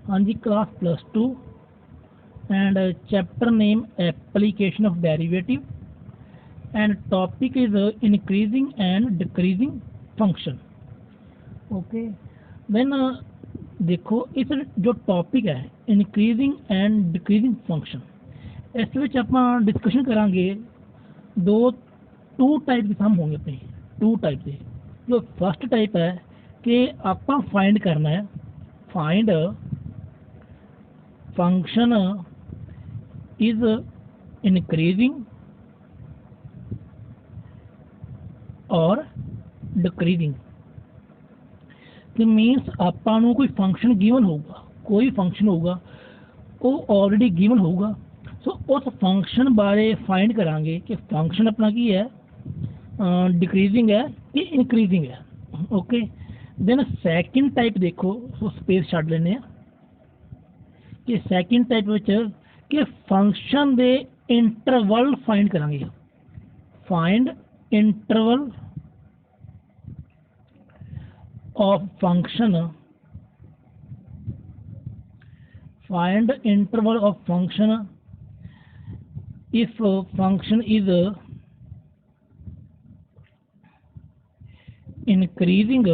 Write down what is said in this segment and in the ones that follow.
हाँ जी, class +2 and chapter name application of derivative and topic is increasing and decreasing function. Okay, then देखो इस जो topic है increasing and decreasing function, इस विच ਆਪਾਂ डिस्कशन करांगे टू टाइप के सम होंगे अपने टू टाइप के। जो फर्स्ट टाइप है कि ਆਪਾਂ फाइंड करना है फाइंड फंक्शन इज इंक्रीजिंग और डिक्रीजिंग। कि मीनस ਆਪਾਂ ਨੂੰ कोई फंक्शन गिवन होगा, कोई फंक्शन होगा वो ऑलरेडी गिवन होगा, सो उस फंक्शन बारे फाइंड करांगे कि फंक्शन अपना की है डिक्रीजिंग है कि इंक्रीजिंग है। ओके, देन सैकेंड टाइप देखो, सो स्पेस छੱਡ लेने कि सैकेंड टाइप कि फंक्शन दे इंटरवल फाइंड करांगे। Find interval of function, find interval of function if function is increasing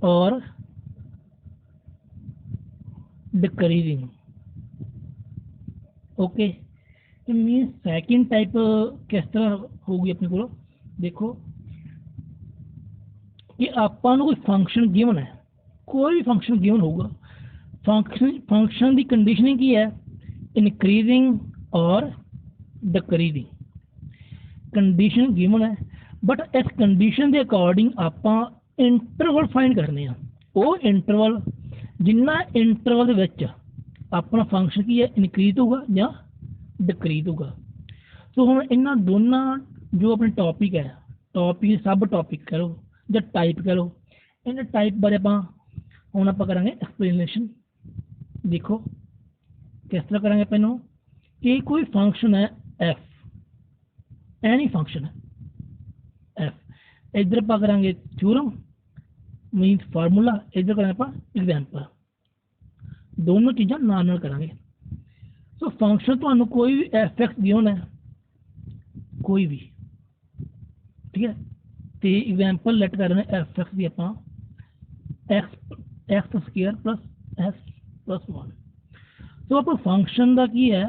or decreasing। Okay, mean second type किस तरह होगी अपने को देखो कि ਆਪਾਂ ਨੂੰ कोई फंक्शन गिवन है, कोई भी फंक्शन गिवन होगा, फंक्शन की कंडीशनिंग की है इंक्रीजिंग और डिक्रीजिंग। कंडीशन गिवन है बट इस कंडीशन के अकॉर्डिंग ਆਪਾਂ इंटरवल फाइंड करने हैं। वो इंटरवल जिन्ना इंटरवल दे विच अपना फंक्शन की है इनक्रीज होगा या डिक्रीज होगा। सो हुण इन्हां दोनों जो अपने टॉपिक है, टॉपिक सब टॉपिक कह लो या टाइप कह लो, इन टाइप बारे हम आप करेंगे एक्सप्लेनेशन। देखो किस तरह करेंगे पहनों कि कोई फंक्शन है एफ, एनी फंक्शन है एफ, इधर आप करेंगे थ्योरम मीनस फार्मूला, इधर करेंगे आप एग्जाम्पल, दोनों चीज़ा नाल करेंगे। सो फंक्शन तो कोई भी एफ एक्स गिवन है, कोई भी, ठीक है, तो एग्जाम्पल लेट कर रहे हैं एफ एक्स की आप x square plus S plus 1। तो आप फंक्शन का की है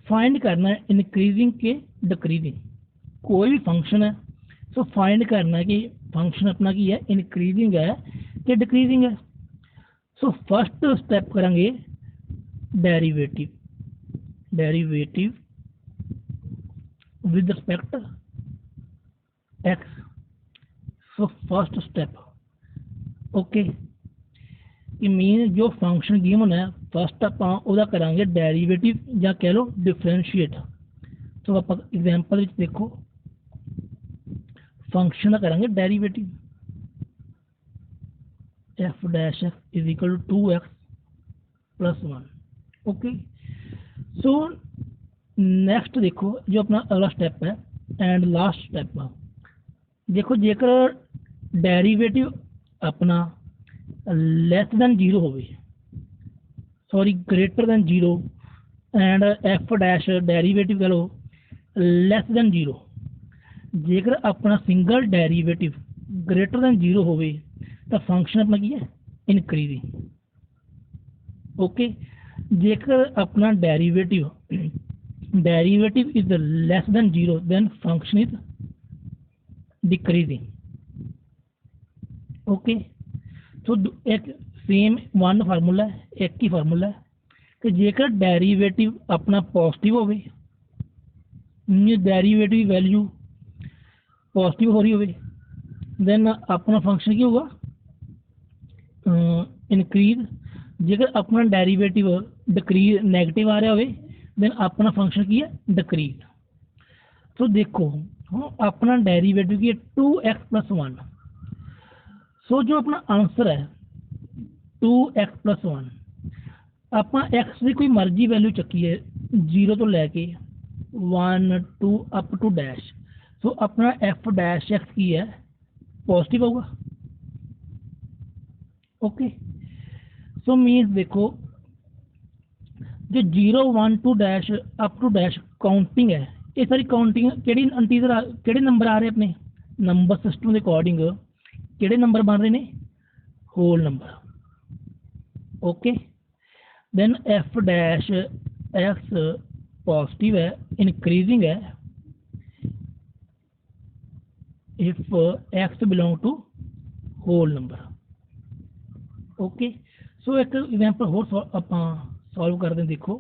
फाइंड करना है इंक्रीजिंग के डिक्रीजिंग। कोई भी फंक्शन है तो फाइंड करना है कि फंक्शन अपना की है इंक्रीजिंग है कि डिक्रीजिंग है। सो फर्स्ट स्टेप करेंगे derivative, derivative with respect x. So first step okay, कि मीन जो फंक्शन गिवन है फर्स्ट आप करांगे डेरिवेटिव या कह लो डिफरेंशिएट। तो आप एग्जाम्पल देखो फंक्शन का करांगे derivative F dash X is equal to 2x plus 1। Okay, so next देखो जो अपना अगला स्टेप है एंड लास्ट स्टेप है। देखो जेकर डेरिवेटिव अपना लैस दैन 0 हो, sorry greater than 0 and F dash derivative कह लो लैस दैन 0। जेकर अपना सिंगल डेरिवेटिव ग्रेटर दैन 0 हो तो फंक्शन अपना की है इनक्रीजिंग। ओके, जेकर अपना derivative is less than 0 then function is decreasing. Okay, तो एक सेम वन फार्मूला है, एक ही फार्मूला है कि जेकर डेरिवेटिव अपना पॉजिटिव हो, डेरिवेटिव वैल्यू पॉजिटिव हो रही हो, देन अपना फंक्शन की होगा इनक्रीज। जेकर अपना डेरिवेटिव डिक्रीज नैगेटिव आ रहा हो देन अपना फंक्शन की है डिक्रीज। तो देखो हम अपना डेरिवेटिव की है 2x प्लस 1। सो जो अपना आंसर है 2x प्लस 1, आप एक्स की कोई मर्जी वैल्यू चुकी है 0 तो लैके 1 2 अप टू डैश। सो अपना एफ डैश एक्स की है पॉजिटिव होगा, ओके। सो मीन्स देखो जो 0 1 two dash up to dash counting है, ये सारी काउंटिंग किहड़ी इंटीजर किहड़े नंबर आ रहे अपने नंबर सिस्टम के अकॉर्डिंग किहड़े नंबर बन रहे ने whole number. Okay then F dash X positive है इंक्रीजिंग है if X belong to whole number. Okay so एक एग्जाम्पल होर आपां सॉल्व करते हैं। देखो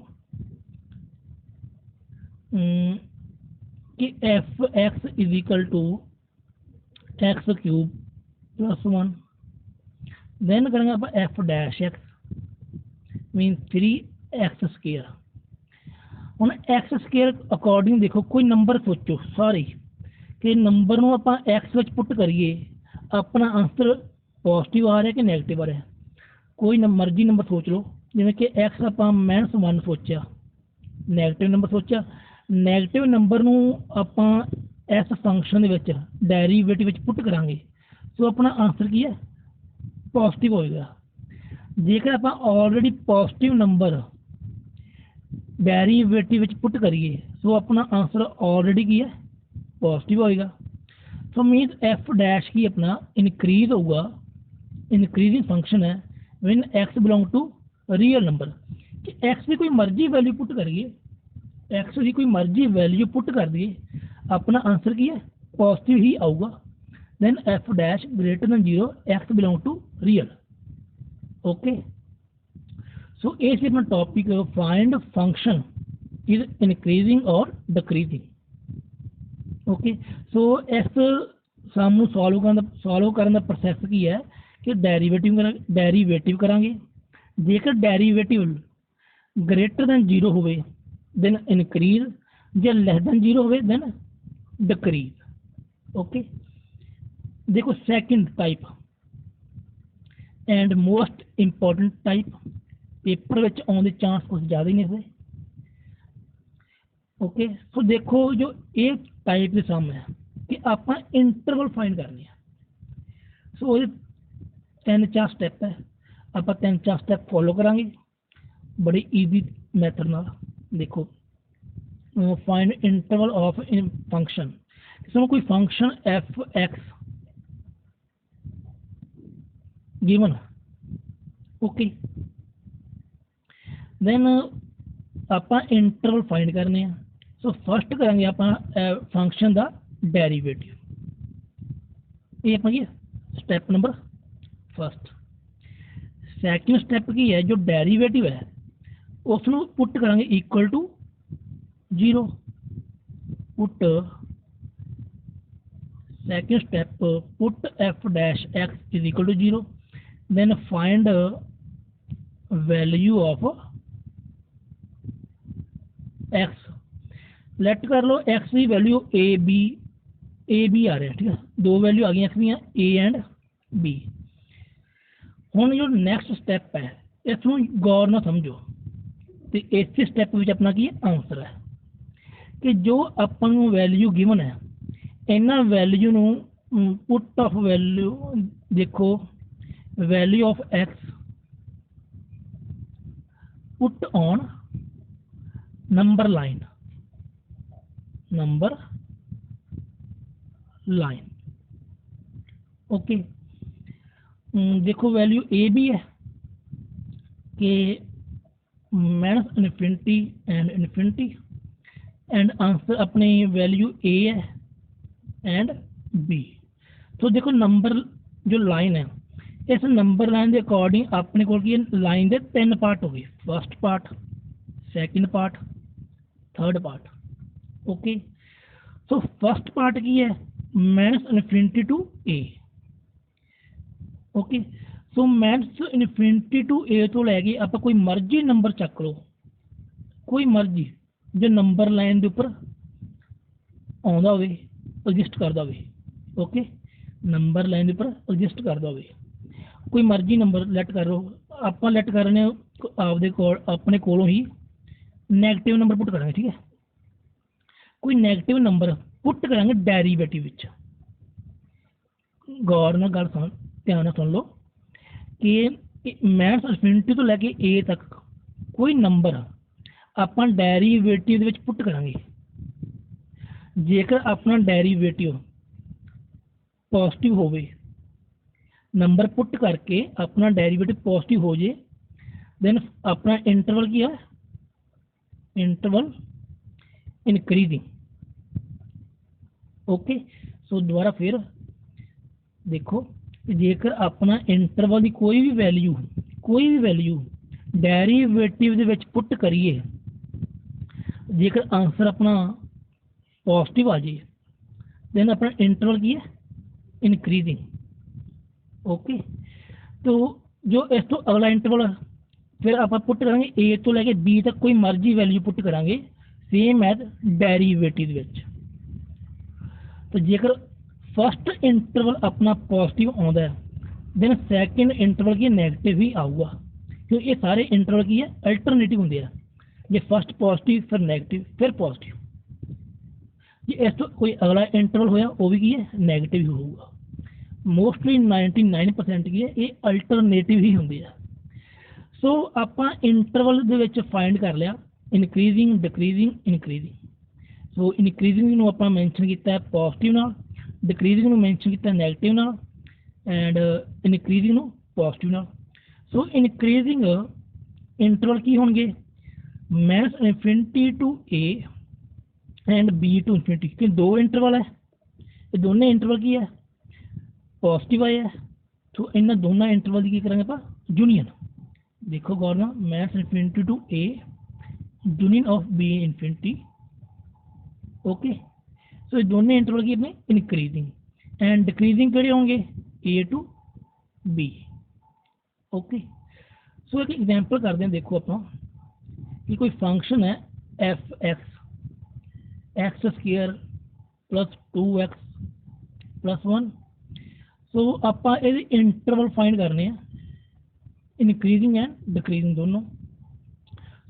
कि F X is equal to X cube plus 1 then करेंगे आप F dash X mean 3x square. ਹੁਣ एक्स स्केयर अकॉर्डिंग देखो कोई नंबर सोचो सॉरी कि नंबर ਨੂੰ ਆਪਾਂ x ਵਿੱਚ ਪੁੱਟ ਕਰੀਏ अपना आंसर पॉजिटिव आ रहा है कि नैगेटिव आ रहा है। कोई मर्जी नंबर सोच लो जिवें कि x ਆਪਾਂ -1 सोचा नैगेटिव नंबर सोचा नैगेटिव नंबर ਨੂੰ ਆਪਾਂ इस फंक्शन ਦੇ ਵਿੱਚ डेरिवेटिव ਵਿੱਚ पुट करांगे सो अपना आंसर की है पॉजिटिव होएगा। जेकर आप ऑलरेडी पॉजिटिव नंबर डेरिवेटिव ਵਿੱਚ पुट करिए सो अपना आंसर ऑलरेडी की है पॉजिटिव होएगा। सो मीन्स एफ डैश की अपना इनक्रीज होगा इनक्रीजिंग फंक्शन है when X belong to real number कि एक्स की कोई मर्जी वैल्यू पुट करिए एक्स की कोई मर्जी वैल्यू पुट कर दिए अपना आंसर की है पॉजिटिव ही आऊगा। Then F dash greater than 0 X belong to real. Okay so ये से अपना topic find function is increasing और डिक्रीजिंग। ओके सो इस सामू सॉल्व करने का प्रोसैस की है कि डेरीवेटिव करांगे जेकर डेरीवेटिव ग्रेटर दैन 0 होवे देन इनक्रीज जे लैस दैन 0 होवे देन डिक्रीज। ओके देखो second type and most important type paper विच आने के चांस कुछ ज़्यादा ही नहीं थे। ओके सो देखो जो ये टाइप के सम है कि आप इंटरवल फाइंड करने सो ये 3-4 स्टैप है आप 3-4 स्टैप फॉलो करांगे बड़ी ईजी मैथड नाल। देखो find interval of in function इसमें कोई function F X given okay then आप इंटरवल फाइंड करने हैं। सो फर्स्ट करेंगे आप फंक्शन का डेरीवेटिव ये अपना step number first. Second step की है जो डेरीवेटिव है उसनों पुट करांगे equal to 0 put second step put F dash X is equal to 0 then find value of X let कर लो एक्स की वैल्यू ए बी आ रहा है ठीक है दो वैल्यू आ गई एक्स दियाँ ए एंड बी। हुण जो नैक्सट स्टैप है इसनों गौर ना समझो तो इस स्टैप में अपना की आंसर है कि जो अपन वैल्यू गिवन है इन्होंने वैल्यू नूं पुट ऑफ वैल्यू देखो value of x put on number line okay देखो वैल्यू ए भी है कि -infinity and infinity and answer अपनी वैल्यू ए है एंड बी। तो देखो नंबर जो लाइन है इस नंबर लाइन के अकॉर्डिंग अपने को लाइन के 3 पार्ट हो गए first part second part third part. Okay so first part की है -infinity to A. Okay so -infinity to A तो लैके आप कोई मर्जी नंबर चक लो कोई मर्जी जो नंबर लाइन के उपर आउंदा होवे एग्जिस्ट करता हो। ओके नंबर लाइन के उपर एग्जिस्ट करता हो कोई मर्जी नंबर लैट कर लो आप लैट करने अपने कोलों ही नैगेटिव नंबर पुट करेंगे ठीक है कोई नैगेटिव नंबर पुट करेंगे डेरीवेटिव गौर नाल गल ध्यान नाल सुन लो कि मैथ्स इनफिनिटी तो लैके ए तक कोई नंबर ਆਪਾਂ ਡੈਰੀਵੇਟਿਵ ਦੇ ਵਿੱਚ ਪੁੱਟ ਕਰਾਂਗੇ। ਜੇਕਰ ਆਪਣਾ ਡੈਰੀਵੇਟਿਵ ਪੋਜ਼ਿਟਿਵ ਹੋਵੇ, ਨੰਬਰ ਪੁੱਟ ਕਰਕੇ ਆਪਣਾ ਡੈਰੀਵੇਟਿਵ ਪੋਜ਼ਿਟਿਵ ਹੋ ਜੇ, ਦੈਨ ਆਪਣਾ ਇੰਟਰਵਲ ਕੀ ਹੈ, ਇੰਟਰਵਲ ਇਨਕਰੀਜ਼ਿੰਗ। ओके सो दोबारा फिर देखो, जेकर अपना इंटरवल की कोई भी value derivative they which put करिए, जेकर आंसर अपना पॉजिटिव आ जाए, देन अपना इंटरवल की है, इनक्रीजिंग। ओके तो जो इस तो अगला इंटरवल फिर आप पुट करेंगे ए तो लैके बी तक कोई मर्जी वैल्यू पुट करांगे, सेम एज डेरीवेटिव विच। तो जेकर फस्ट इंटरवल अपना पॉजिटिव आता है, देन सैकेंड इंटरवल की नैगेटिव ही आऊगा, क्योंकि ये सारे इंटरवल की है अल्टरनेटिव होंगे है। जे फस्ट पॉजिटिव फिर नैगेटिव फिर पॉजिटिव, जे इस तो कोई अगला इंटरवल होया वो भी की है नैगेटिव ही होगा। मोस्टली 99% की है ये अल्टरनेटिव ही होंगे है। सो आपां इंटरवल दे विच फाइंड कर लिया इनक्रीजिंग डिक्रीजिंग इनक्रीजिंग। सो इनक्रीजिंग नूं आपां मैंशन किया पॉजिटिव नाल, डिक्रीजिंग नूं मैंशन किया नैगेटिव नाल, एंड इनक्रीजिंग नूं पॉजिटिव नाल। सो इनक्रीजिंग इंटरवल की होंगे, maths infinity to A and B to infinity, कि दो इंटरवल है, ये दोनों इंटरवल की है पॉजिटिव आया है। तो इन्होंने दोनों इंटरवल की करेंगे आप यूनियन। देखो गौर नाल, maths infinity to A union of B infinity. Okay so ये दोनों इंटरवल की अपने इनक्रीजिंग, एंड डिक्रीजिंग किहड़े होंगे, ए टू बी। ओके सो एक एग्जाम्पल करते हैं। देखो आप कि कोई फंक्शन है F X square plus 2x plus 1। So आप इंटरवल फाइंड करने हैं, इनक्रीजिंग एंड डिक्रीजिंग दोनों।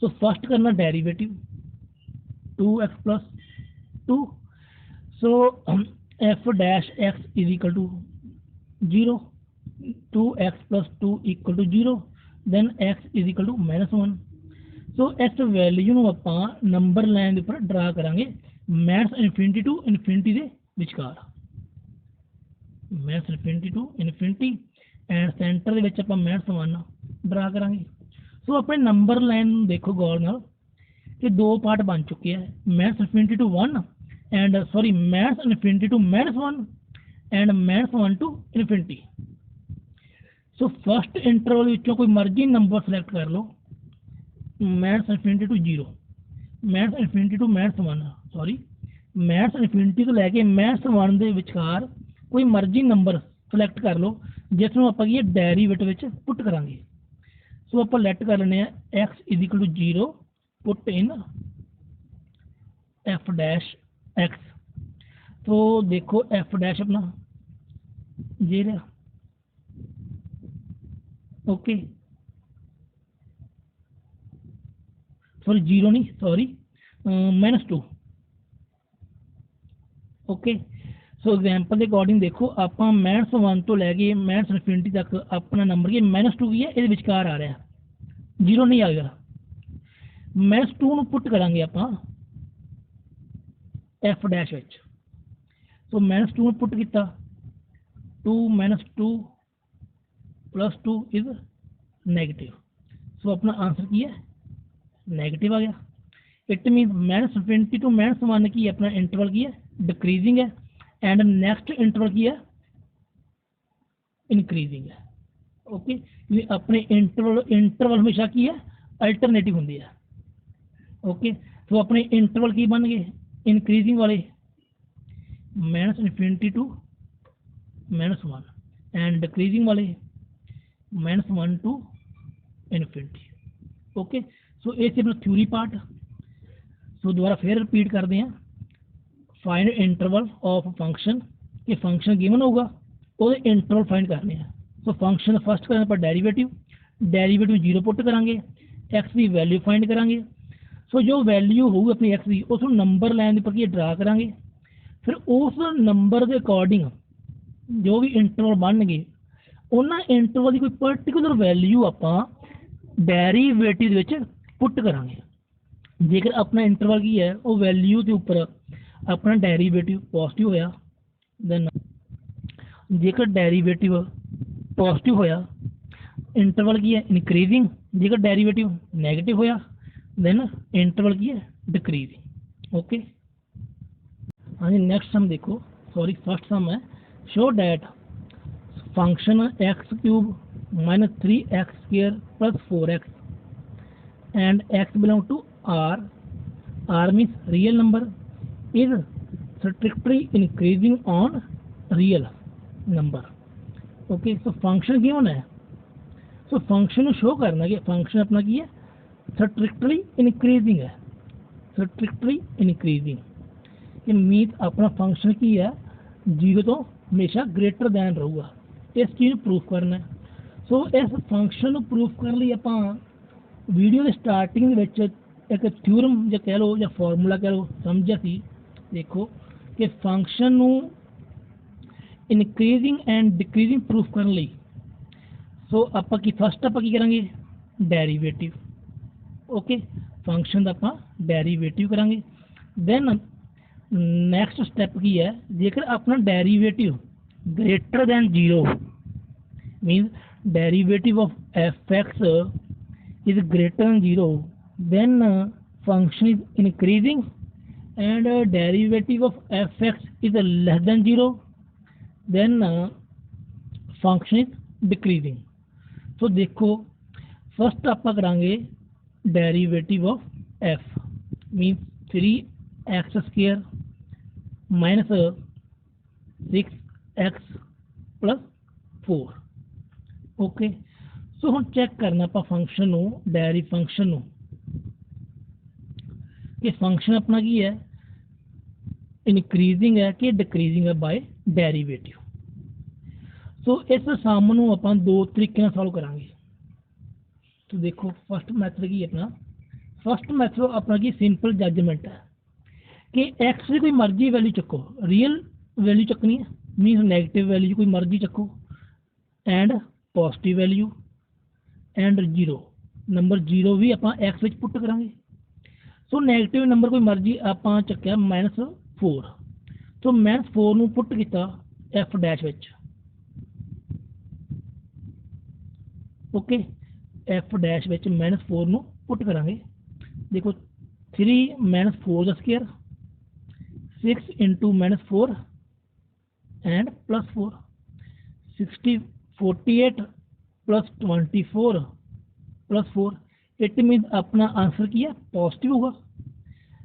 सो फर्स्ट करना derivative 2x plus 2। So F dash X is equal to 0, 2x plus 2 equal to 0, then X is equal to -1। So इस वैल्यू में आप number line के उपर ड्रा करांगे मैथ्स इनफिनिटी टू इनफिनिटी के विचकार, minus infinity to infinity, and centre के विच आपां मैथ्स 1 ड्रा करांगे। सो अपने नंबर लाइन देखो गौर नाल कि दो पार्ट बन चुके हैं, maths infinity to 1 and sorry minus infinity to -1 and minus 1 to infinity. So first interval विचों कोई मर्जी नंबर सिलेक्ट कर लो, minus infinity to 0, minus infinity to maths 1, sorry minus infinity तो लैके मैथ्स 1 के विचकार कोई मर्जी नंबर सिलेक्ट कर लो, जिसनों आपां की डेरीवेटिव विच पुट करांगे। सो आपां लेट कर लेने X is equal to 0 put in F dash X. तो देखो एफ डैश अपना ये रहा, ओके सॉरी 0 नहीं, सॉरी -2। ओके सो एग्जाम्पल के अकॉर्डिंग देखो आप मैथ्स 1 तो लैके मैथ्स इनफिनिटी तक अपना नंबर की -2 की है, ये विचकार आ रहा, 0 नहीं आएगा। -2 नूं पुट करांगे आप एफ डैश विच। सो -2 नूं पुट किया 2 -2 प्लस 2 इज नैगेटिव। सो अपना आंसर की है नैगेटिव आ गया। It mean maths infinity to maths 1 की अपना इंटरवल की है डिक्रीजिंग है, एंड नेक्स्ट इंटरवल की है इनक्रीजिंग है। ओके क्योंकि अपने इंटरवल हमेशा की है अल्टरनेटिव होंगे है। ओके तो अपने इंटरवल की बन गए इनक्रीजिंग वाले maths infinity to -1 and decreasing वाले -1 टू इनफिनिटी। ओके सो ये अपना थ्योरी पार्ट। सो दोबारा फिर रिपीट करते हैं, फाइंड इंटरवल ऑफ फंक्शन, कि फंक्शन गिवन होगा वो इंटरवल फाइंड करने हैं। सो फंक्शन फर्स्ट करने पर डेरीवेटिव 0 पुट करांगे, एक्स की वैल्यू फाइंड करांगे। सो जो वैल्यू होगी अपनी एक्स की उस नंबर लाइन पर ड्रा करांगे, फिर उस नंबर के अकॉर्डिंग जो भी इंटरवल बन गए ਉਹਨਾਂ ਇੰਟਰਵਲ ਦੀ ਕੋਈ ਪਰਟੀਕੂਲਰ ਵੈਲਿਊ ਆਪਾਂ ਡੈਰੀਵੇਟਿਵ ਦੇ ਵਿੱਚ ਪੁੱਟ ਕਰਾਂਗੇ। ਜੇਕਰ ਆਪਣਾ ਇੰਟਰਵਲ ਕੀ ਹੈ ਉਹ ਵੈਲਿਊ ਦੇ ਉੱਪਰ ਆਪਣਾ ਡੈਰੀਵੇਟਿਵ ਪੋਜ਼ਿਟਿਵ ਹੋਇਆ, ਦੈਨ ਜੇਕਰ ਡੈਰੀਵੇਟਿਵ ਪੋਜ਼ਿਟਿव होया इंटरवल की है इनक्रीजिंग, जेकर डेरिवेटिव नेगेटिव होया देन इंटरवल की है डिक्रीजिंग। ओके हाँ जी, नेक्स्ट सम देखो, सॉरी फर्स्ट सम है, show that function X cube minus 3x square plus 4x and x belong to R, R means real number, is strictly increasing on real number. Okay so function given है, so function show करना कि function अपना की है strictly increasing है, strictly increasing, ये mean अपना function की है जीरो तो हमेशा ग्रेटर दैन रहूगा, इस चीज़ प्रूफ करना है। सो इस फंक्शन प्रूफ करने लिए आप वीडियो के स्टार्टिंग एक थ्योरम जो कह लो या फॉर्मूला कह लो समझा सी। देखो कि function increasing and decreasing proof करने लिए सो आप फस्ट आप करेंगे डेरीवेटिव। ओके फंक्शन का आप डेरीवेटिव करांगे, दैन नैक्सट स्टैप की है जेकर अपना derivative greater than zero mean derivative of F X is greater than zero, then function is increasing and derivative of f(x) is less than 0, then function is decreasing। तो देखो first आप करांगे derivative of f mean 3x square minus 6x plus 4। Okay so हम check करना आप function dairy function कि function अपना की है इनक्रीजिंग है कि डिक्रीजिंग है बाय डेरीवेटिव। सो इस सम नूं आपां दो तरीके नाल सॉल्व करांगे। तो देखो फर्स्ट मैथड की अपना, फर्स्ट मैथड अपना की सिंपल जजमेंट है कि एक्स की कोई मर्जी वैल्यू चुको, रियल वैल्यू चकनी है मीनस नैगेटिव वैल्यू कोई मर्जी चको and positive value and zero, number zero भी आप एक्स विच पुट करांगे। सो नैगेटिव नंबर कोई मर्जी आप चक्या -4, तो -4 नूं पुट किया एफ डैश विच। ओके एफ डैश विच -4 नूं पुट करांगे। देखो 3 -4 का square 6 into -4 and plus 4 48 plus 24 plus 4, it mean अपना आंसर की है पॉजिटिव होगा।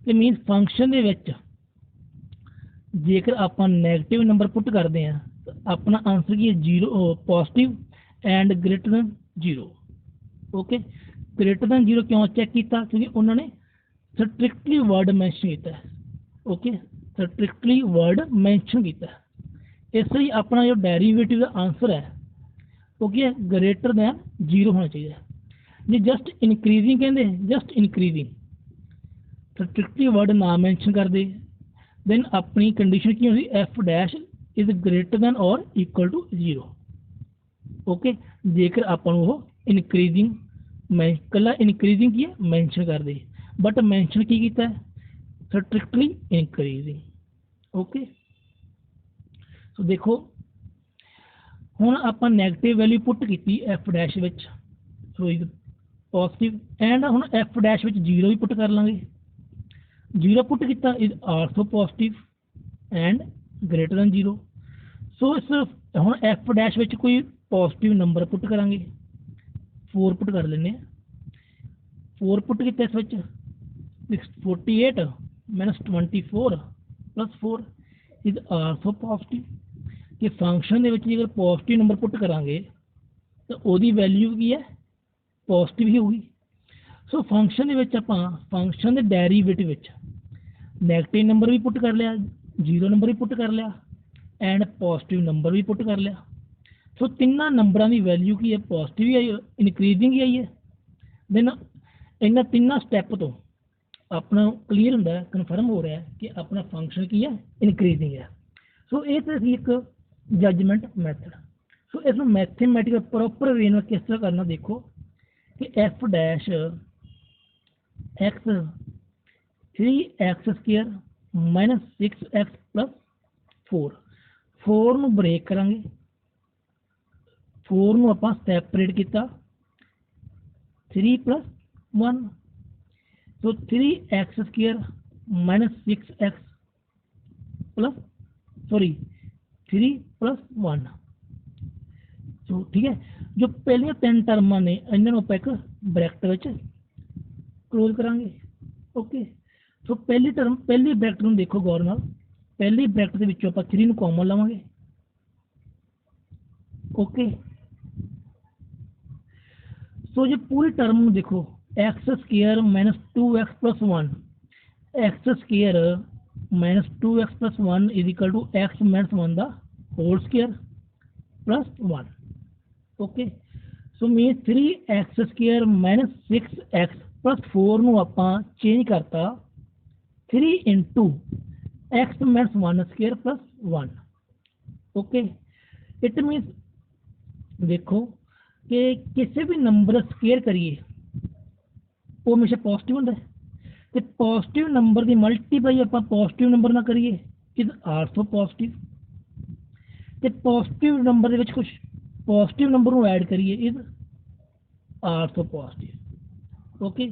तो मीन फंक्शन दे विच जेकर आप नैगेटिव नंबर पुट करते हैं तो अपना आंसर की है zero positive and greater than zero. Okay greater than zero क्यों चेक किया, क्योंकि उन्होंने स्ट्रिक्टली वर्ड मैंशन किया। ओके स्ट्रिक्टली वर्ड मैंशन किया, इसलिए अपना जो डेरीवेटिव का आंसर है वो क्या है ग्रेटर दैन जीरो होना चाहिए। जी जस्ट इनक्रीजिंग कहते जस्ट इनक्रीजिंग स्ट्रिक्टली वर्ड ना मैंशन कर दे दैन अपनी कंडीशन की होती F dash is greater than और इक्वल टू जीरो। ओके जेकर अपन वो इनक्रीजिंग कला इनक्रीजिंग की है मैंशन कर दे, बट मैंशन की किया है स्ट्रिक्टली इनक्रीजिंग। ओके सो देखो हुण आप नैगेटिव वैल्यू पुट की एफ डैश विच, सो इज पॉजिटिव एंड हुण एफ डैश विच जीरो भी पुट कर लांगे। जीरो पुट किया is also positive and greater than zero. So इस हुण एफ डैश विच कोई पॉजिटिव नंबर पुट करांगे, 4 पुट कर लेने, 4 पुट किया इस विच 48 -24 प्लस 4 इज आल्सो पॉजिटिव। कि फंक्शन दे विच अगर पॉजिटिव नंबर पुट करांगे तो वही वैल्यू की है पॉजिटिव ही होगी। सो फंक्शन दे विच आपां फंक्शन दे डेरीवेटिव विच नैगेटिव नंबर भी पुट कर लिया, जीरो नंबर भी पुट कर लिया एंड पॉजिटिव नंबर भी पुट कर लिया। सो तिना नंबरों की वैल्यू की है पॉजिटिव ही आई, इनक्रीजिंग ही आई है। दैन इन्होंने तिना स्टैप तो अपना क्लीयर होंदा कन्फर्म हो रहा है कि अपना फंक्शन की है इनक्रीजिंग है। सो ये तो एक जजमेंट मैथड। सो इस मैथमेटिकल प्रॉपर वे में किस तरह करना, देखो कि F dash x 3x² minus 6x plus 4 ਨੂੰ ब्रेक करांगे, 4 ਨੂੰ ਆਪਾਂ सैपरेट किया 3 + 1, सो 3x² माइनस 6x प्लस 3 + 1। सो ठीक है, जो पहलियां 3 टर्मां ने इन्होंने आप एक ब्रैकेट विच क्लोज करांगे। ओके, सो पहली टर्म पहली ब्रैकेट में देखो गौर नाल, पहली ब्रैकेट के विचों आप 3 कॉमन लवांगे। ओके, सो जो पूरी टर्म में देखो x² minus 2x plus 1, x² minus 2x plus 1 is equal to x minus 1 दा whole square plus 1। Okay, so mean 3x² minus 6x plus 4 ਨੂੰ ਆਪਾਂ चेंज करता 3 into x minus 1 square plus 1। Okay, it means देखो कि किसी भी number square करिए वो हमेशा पॉजिटिव होंगे, तो पॉजिटिव नंबर की मल्टीप्लाई आप पॉजिटिव नंबर ना करिए इज आल्सो पॉजिटिव, तो पॉजिटिव नंबर के कुछ पॉजिटिव नंबर को ऐड करिए is also positive. Okay,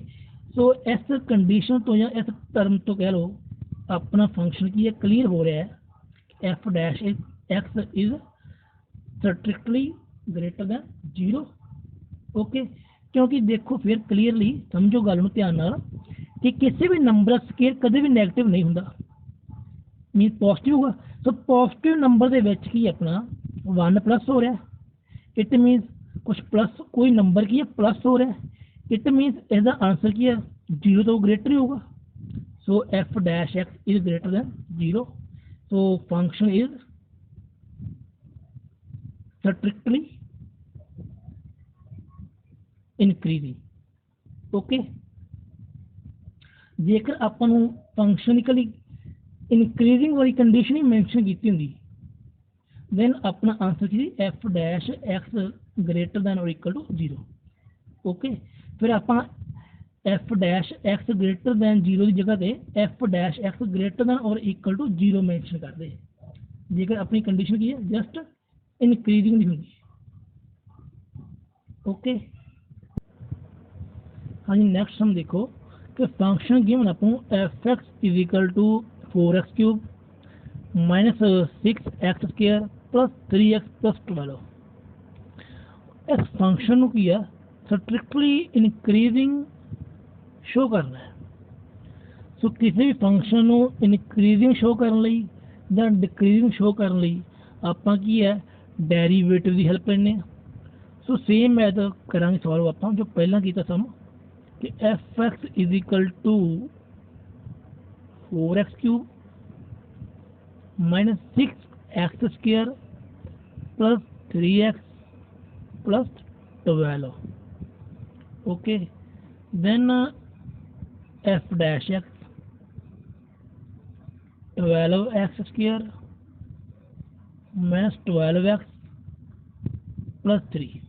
so इस कंडीशन तो या इस टर्म तो कह लो अपना फंक्शन की है क्लीयर हो रहा है F dash X is strictly greater than 0। Okay, क्योंकि देखो फिर क्लीयरली समझो गल नूं ध्यान नाल कि किसी भी नंबर स्केयर कदे भी नैगेटिव नहीं हुंदा, मीन पॉजिटिव होगा। सो पॉजिटिव नंबर दे विच की अपना 1 प्लस हो रहा है, इट मीनस कुछ प्लस कोई नंबर की है प्लस हो रहा है, इट मीनस इसका आंसर की है 0 तो ग्रेटर ही होगा। So F dash X is greater than 0, so function is strictly increasing. Okay, जेकर ਆਪਾਂ ਨੂੰ फंक्शनली इनक्रीजिंग वाली कंडीशन ही मैंशन की होंगी दैन अपना आंसर की F dash X greater than और इक्वल टू 0। ओके, फिर आप F dash X greater than 0 की जगह पर F dash X greater than और इक्वल टू 0 मैंशन करते, जेकर अपनी कंडीशन की है जस्ट इनक्रीजिंग नहीं होगी। ओके, हाँ जी, नेक्स्ट हम देखो कि फंक्शन गिवन आपको F X is equal to 4x³ minus 6x² plus 3x plus 12। इस फंक्शन को की है स्ट्रिक्टली इनक्रीजिंग शो करना है। सो किसी भी फंक्शन को इनक्रीजिंग शो करने लई या डिक्रीजिंग शो करने लई आपां की है डेरीवेटिव की हेल्प लेने। सो सेम मैथड करांगे सॉल्व आप जो पहला किया सम कि F X is equal to 4x³ minus 6x² plus 3x plus 12। Okay, then F dash X 12x² minus 12x plus 3।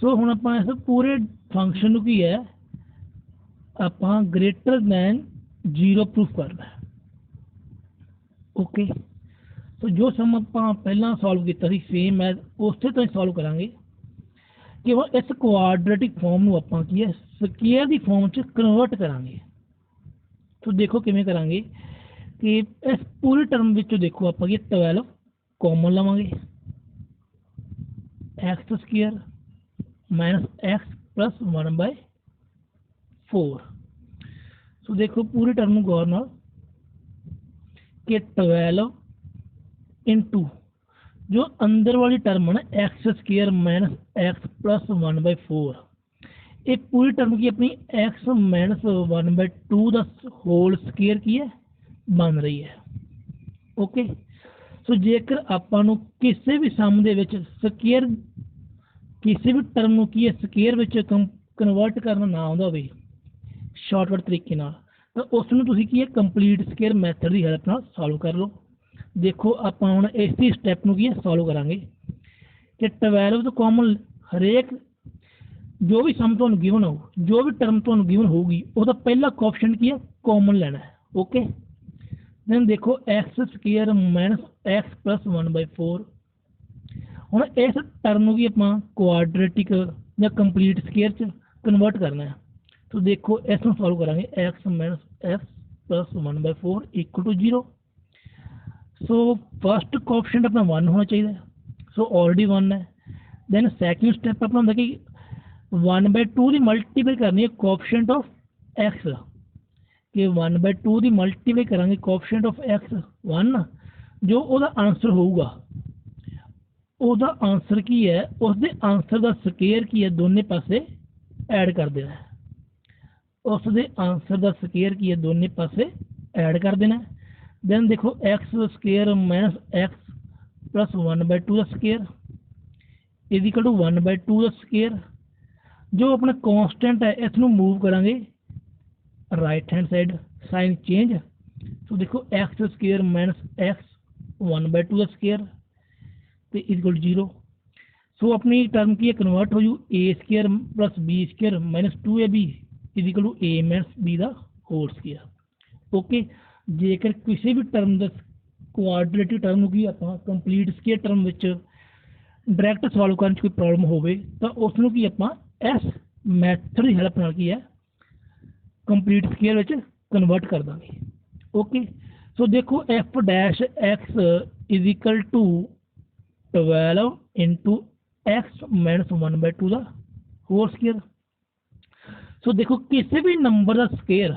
So हुण आपां इस पूरे फंक्शन की है आपां ग्रेटर दैन 0 प्रूफ करना है। ओके, तो जो सम आपां पहला सॉल्व किया सी सेम है उस तरह सॉल्व करांगे कि वो इस क्वाड्रेटिक फॉर्म में आपां की है स्केयर की फॉर्म च कन्वर्ट करांगे। तो देखो किवें करांगे कि इस पूरी टर्म विचों देखो आपां की 12 कॉमन लवांगे, x² minus x plus 1/4। So देखो पूरी टर्म गौर नाल कि 12 इंटू जो अंदर वाली टर्म है ना x² माइनस x प्लस 1/4, ये पूरी टर्म की अपनी x माइनस 1/2 का होल स्केयर की है बन रही है। ओके, सो जेकर आपां नूं किसी भी सम दे विच स्केयर किसी भी टर्म नूं की है स्केयर विच कन्वर्ट करना ना आउंदा होवे शॉर्टकट तरीके नाल, तो उसनूं तुसीं की है कंप्लीट स्केयर मैथड की हेल्प नाल सॉल्व कर लो। देखो आपां हुण इसी स्टैप नूं की है सॉल्व करांगे कि 12 ਤੋਂ ਕਾਮਨ ਹਰੇਕ जो भी सम ਤੁਹਾਨੂੰ गिवन हो, जो भी टर्म ਤੁਹਾਨੂੰ गिवन होगी, ਉਹਦਾ ਪਹਿਲਾ ਕੋਐਫੀਸ਼ੀਐਂਟ ਕੀ ਹੈ, ਕਾਮਨ ਲੈਣਾ ਹੈ। ओके, देन देखो x square minus X plus 1/4। ਹੁਣ ਇਸ ਟਰਮ ਨੂੰ ਵੀ ਆਪਾਂ ਕੁਆਡਰੇਟਿਕ ਜਾਂ ਕੰਪਲੀਟ ਸਕੁਅਰ ਚ ਕਨਵਰਟ ਕਰਨਾ ਹੈ। तो देखो इस ਨੂੰ ਸੋਲਵ ਕਰਾਂਗੇ, X minus X plus 1/4 equal to 0। So first coefficient अपना 1 होना चाहिए, सो ऑलरेडी 1 है। देन सैकेंड स्टेप अपना होंगे कि 1/2 की मल्टीप्लाई करनी है कोएफिशिएंट ऑफ एक्स, कि 1/2 की मल्टीप्लाई करांगे कोएफिशिएंट ऑफ एक्स 1, जो ਉਹਦਾ आंसर होगा, ਉਹਦਾ आंसर की है, उसके आंसर का स्केयर की है, दोनों पासे ऐड कर देना है। उसके आंसर का स्केयर की है, दोनों पासे ऐड कर देना है। देन देखो x square minus X plus 1/2 का स्केयर इज इक्वल टू 1/2 का स्केयर। जो अपना कॉन्स्टेंट है इसनों मूव करांगे right hand side, sign change. तो देखो एक्स स्केयर माइनस एक्स 1/2 का स्केयर तो इज इक्वल टू 0। सो अपनी टर्म की कन्वर्ट हो जू A square plus B square minus 2ab is equal to A minus B का होल स्केयर। ओके, जेकर किसी भी टर्म का कुआडरेटिक टर्म की आप complete square term direct solve करने कोई प्रॉब्लम होवे तो उसनों की आप इस मैथड की हेल्प नाल की है कंप्लीट स्केयर कन्वर्ट कर देंगे। ओके, सो देखो F dash X is equal to 12 into X minus 1/2 का होल स्केयर। सो देखो किसी भी नंबर का स्केयर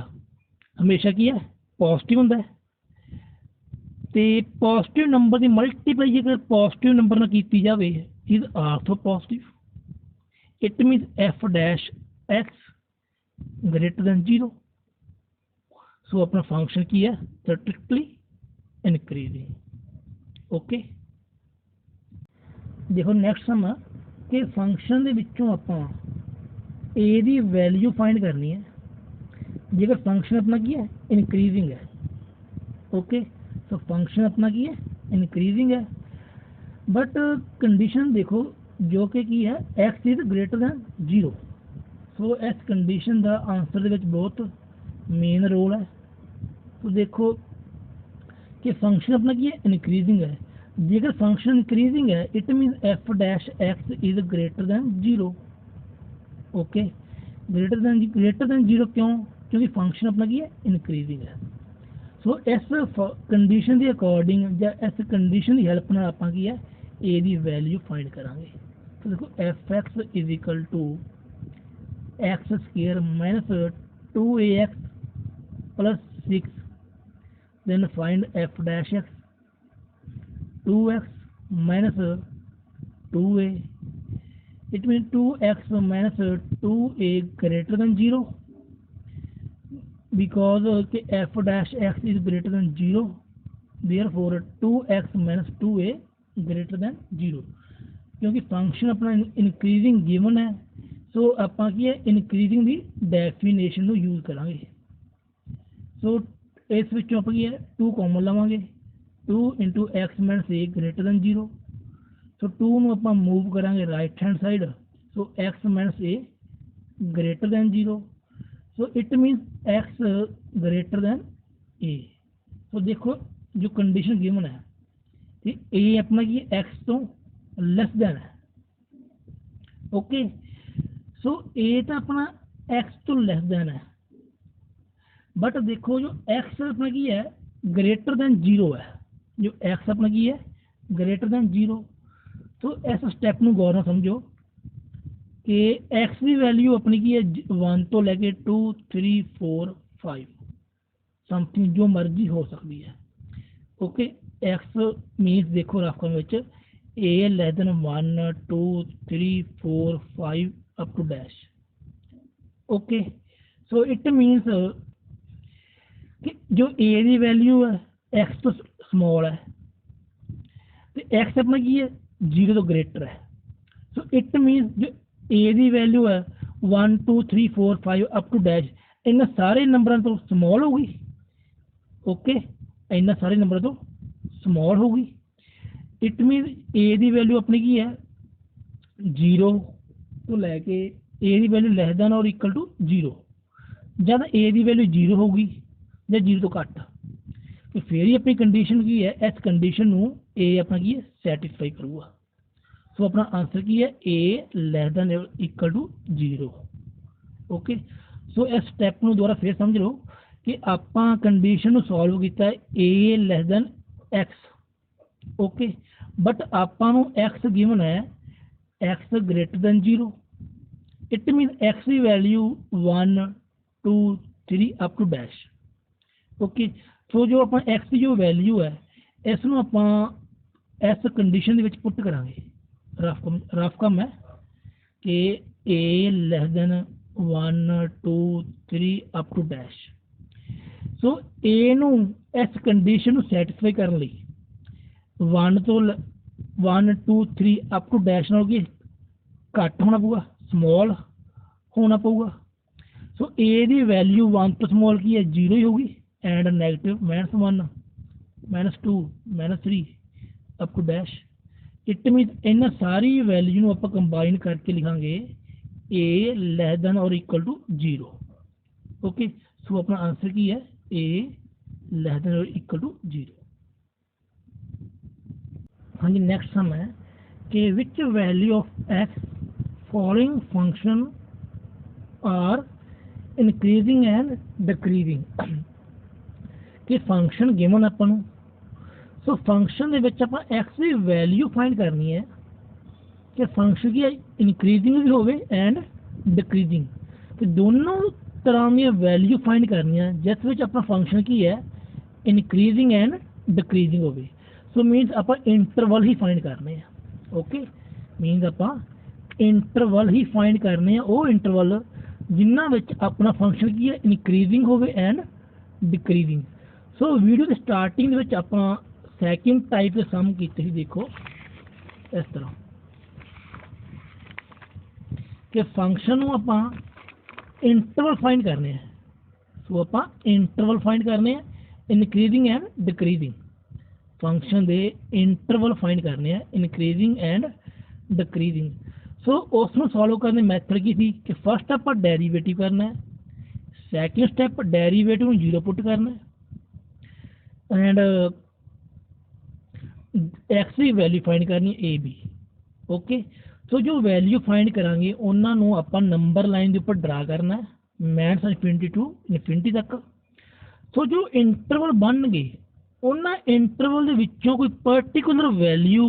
हमेशा की है पॉजिटिव होंदा है, तो पॉजिटिव नंबर की मल्टीप्लाई जेकर पॉजिटिव नंबर ना की जाए is also positive. It मीनस F dash X greater than 0। So अपना फंक्शन की है स्टैटिस्टिकली इनक्रीजिंग। ओके, देखो नेक्स्ट सम कि फंक्शन दे विचों आपां ए दी वैल्यू फाइंड करनी है जेकर फंक्शन अपना की है इनक्रीजिंग है। ओके, तो फंक्शन अपना की है इनक्रीजिंग है, बट कंडीशन देखो जो कि है x is greater than 0। So इस कंडीशन का आंसर दे बहुत मेन रोल है। तो देखो कि फंक्शन अपना की है इनक्रीजिंग है, जेकर फंक्शन इंक्रीजिंग है it mean F dash X is greater than 0। Okay, greater than 0 क्यों? क्योंकि फंक्शन अपना की है इनक्रीजिंग है। सो इस कंडीशन के अकॉर्डिंग या इस कंडीशन की हेल्प नाल आपां की है ए की वैल्यू फाइंड करांगे। तो देखो F X is equal to X square minus 2ax plus 6, then find F dash X 2x minus 2a, it means 2x minus 2a greater than 0 because f dash x is greater than 0, therefore 2x minus 2a greater than 0। क्योंकि function अपना increasing given है, सो आपां की है increasing की definition को use करांगे। सो इस विचों आपां की है 2 कॉमन लवांगे, 2 into X minus A greater than 0। So 2 ਨੂੰ ਆਪਾਂ मूव करांगे right hand side, so X minus A greater than 0। So it means X greater than A. So देखो जो कंडीशन गिवन है कि ए अपना की एक्स तो लेस दैन है। ओके, सो ए तो अपना एक्स तो लेस दैन है, बट देखो जो एक्स अपना की है ग्रेटर दैन 0 है, जो एक्स अपना की है ग्रेटर दैन 0। तो इस स्टैप में गौर समझो कि एक्स की वैल्यू अपनी की है 1 तो लैके 2 3 4 5 समथिंग जो मर्जी हो सकती है। ओके, एक्स मीन्स देखो रफ में A less than 1 2 3 4 5 up to dash. Okay, so it means कि जो ए की वैल्यू है एक्स तो स्मॉल है, तो एक्स अपना की है 0 तो ग्रेटर है। सो इट मीन्स जो ए की वैल्यू है 1 2 3 4 5 अप टू डैश इन सारे नंबरों तो स्मॉल होगी। ओके, इन सारे नंबर तो स्मॉल होगी। इट मीन ए की वैल्यू अपनी की है 0 ਤੋਂ ਲੈ ਕੇ a the value lace than ਔਰ ਇਕੁਅਲ ਟੂ 0, ਜਦ a ਦੀ ਵੈਲਿਊ 0 ਹੋਊਗੀ ਜਾਂ 0 ਤੋਂ ਘੱਟ, ਤੇ ਫਿਰ ਹੀ ਆਪਣੀ ਕੰਡੀਸ਼ਨ ਕੀ ਹੈ, ਇਸ ਕੰਡੀਸ਼ਨ ਨੂੰ a ਆਪਣਾ ਕੀ ਹੈ ਸੈਟਿਸਫਾਈ ਕਰੂਗਾ। ਸੋ ਆਪਣਾ ਆਂਸਰ ਕੀ ਹੈ, a less than equal to 0। Okay, so ਇਸ ਸਟੈਪ ਨੂੰ ਦੁਬਾਰਾ ਫਿਰ ਸਮਝ ਲਓ ਕਿ ਆਪਾਂ ਕੰਡੀਸ਼ਨ ਨੂੰ ਸੋਲਵ ਕੀਤਾ a less than x। Okay, but ਆਪਾਂ ਨੂੰ x ਗਿਵਨ ਹੈ x greater than 0, it means x ਦੀ value 1 2 3 up to dash. Okay, so ਜੋ ਆਪਾਂ x ਦੀ ਜੋ ਵੈਲਿਊ ਹੈ ਇਸ ਨੂੰ ਆਪਾਂ ਇਸ ਕੰਡੀਸ਼ਨ ਦੇ ਵਿੱਚ ਪੁੱਟ ਕਰਾਂਗੇ। ਰਫ ਕੰਮ ਹੈ ਕਿ a less than 1 2 3 up to dash. So a ਨੂੰ ਇਸ ਕੰਡੀਸ਼ਨ ਨੂੰ ਸੈਟਿਸਫਾਈ ਕਰਨ ਲਈ 1 ਤੋਂ 1 2 3 ਅਪ ਟੂ ਡੈਸ਼ ਨਾਲ ਕੀ ਘੱਟ ਹੋਣਾ ਪਊਗਾ, ਸਮੋਲ ਹੋਣਾ ਪਊਗਾ। ਸੋ a ਦੀ ਵੈਲਿਊ 1 ਤੋਂ ਸਮੋਲ ਕੀ ਹੈ 0 ਹੀ ਹੋਊਗੀ, and negative -1 -2 -3 up to dash. It means ਇਹਨਾਂ ਸਾਰੀ ਵੈਲਿਊ ਨੂੰ ਆਪਾਂ ਕੰਬਾਈਨ ਕਰਕੇ ਲਿਖਾਂਗੇ a ਲੈਸ ਦੈਨ ਔਰ ਇਕੁਅਲ ਟੂ 0। ਓਕੇ, ਸੋ ਆਪਣਾ ਆਂਸਰ ਕੀ ਹੈ, a ਲੈਸ ਦੈਨ ਔਰ ਇਕੁਅਲ ਟੂ 0। हाँ जी, नेक्स्ट सम है कि which value of X following function are increasing and decreasing. कि फंक्शन गिवन अपन सो फंक्शन आप एक्स की वैल्यू फाइंड करनी है कि फंक्शन की इंक्रीजिंग भी होवे एंड डिक्रीजिंग, तो दोनों तरह की वैल्यू फाइंड करनी है जिस विच अपना फंक्शन की है इंक्रीजिंग एंड डिक्रीजिंग होवे। सो मीनस आप इंटरवल ही फाइंड करने हैं। ओके, मीनस आप इंटरवल ही फाइंड करने हैं, वो इंटरवल जिन्हों विच अपना फंक्शन की है इंक्रीजिंग होवे एंड डिक्रीजिंग। सो वीडियो के स्टार्टिंग में आप सैकेंड टाइप के सम किए, देखो इस तरह कि फंक्शन आप इंटरवल फाइंड करने हैं। सो आप इंटरवल फाइंड करने हैं increasing and decreasing, function they interval find करने हैं इंक्रीजिंग एंड डिक्रीजिंग। सो उसमें सॉल्व करने मैथड की थी कि फर्स्ट आप डेरीवेटिव करना है, सैकेंड स्टैप डेरीवेटिव में 0 पुट करना है, एंड एक्स की वैल्यू फाइंड करनी है ए बी। ओके, सो जो वैल्यू फाइंड करांगे उन्होंने आप नंबर लाइन के उपर ड्रा करना है मैथ्स इनफिनिटी टू इनफिनिटी तक। सो जो इंटरवल बन गए उन्होंने इंटरवल के कोई पर्टिकुलर वैल्यू